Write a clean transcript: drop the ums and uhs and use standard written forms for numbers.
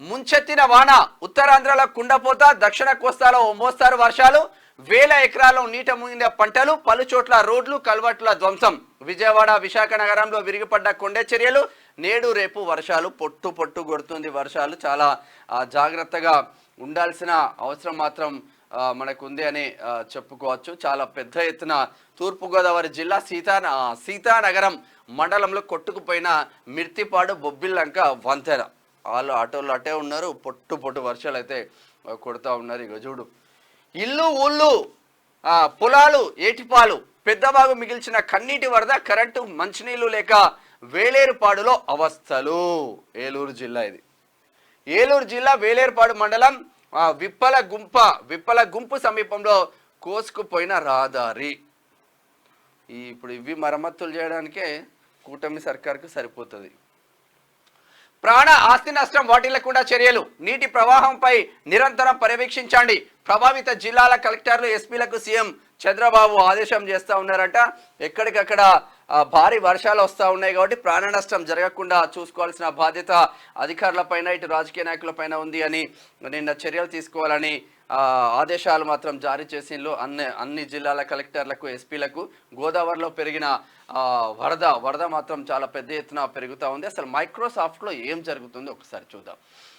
ముంచెత్తిన వాన ఉత్తరాంధ్రలో కుండపోత దక్షిణ కోస్తాలో ఓ మోస్తారు వర్షాలు వేల ఎకరాల్లో నీట మునిగిన పంటలు పలు చోట్ల రోడ్లు కల్వర్టుల ధ్వంసం విజయవాడ విశాఖ నగరంలో విరిగిపడ్డ కొండ చర్యలు నేడు రేపు వర్షాలు పొట్టు పొట్టు కొడుతుంది వర్షాలు చాలా జాగ్రత్తగా ఉండాల్సిన అవసరం మాత్రం మనకు ఉంది అని చెప్పుకోవచ్చు చాలా పెద్ద ఎత్తున తూర్పుగోదావరి జిల్లా సీతానగరం మండలంలో కొట్టుకుపోయిన మిర్తిపాడు బొబ్బిల్లంక వంతెన వాళ్ళు ఆటోలు అటే ఉన్నారు పొట్టు పొట్టు వర్షాలు అయితే కొడతా ఉన్నారు ఇక చూడు ఇల్లు ఊళ్ళు పొలాలు ఏటిపాలు పెద్దబాగు మిగిల్చిన కన్నీటి వరద కరెంటు మంచినీళ్లు లేక వేలేరుపాడులో అవస్థలు ఏలూరు జిల్లా ఇది ఏలూరు జిల్లా వేలేరుపాడు మండలం విప్పల గుంపు సమీపంలో కోసుకుపోయిన రహదారి ఇప్పుడు ఇవి మరమ్మతులు చేయడానికే కూటమి సర్కార్కు సరిపోతుంది ప్రాణ ఆస్తి నష్టం వాటిల్లకుండా చర్యలు నీటి ప్రవాహంపై నిరంతరం పర్యవేక్షించండి ప్రభావిత జిల్లాల కలెక్టర్లు ఎస్పీలకు సీఎం చంద్రబాబు ఆదేశం చేస్తూ ఉన్నారట ఎక్కడికక్కడ భారీ వర్షాలు వస్తూ ఉన్నాయి కాబట్టి ప్రాణ నష్టం జరగకుండా చూసుకోవాల్సిన బాధ్యత అధికారులపైన ఇటు రాజకీయ నాయకులపైన ఉంది అని నిన్న చర్యలు తీసుకోవాలని ఆదేశాలు మాత్రం జారీ చేసిండ్రు అన్ని జిల్లాల కలెక్టర్లకు ఎస్పీలకు గోదావరిలో పెరిగిన వరద మాత్రం చాలా పెద్ద ఎత్తున పెరుగుతూ ఉంది అసలు మైక్రోసాఫ్ట్లో ఏం జరుగుతుందో ఒకసారి చూద్దాం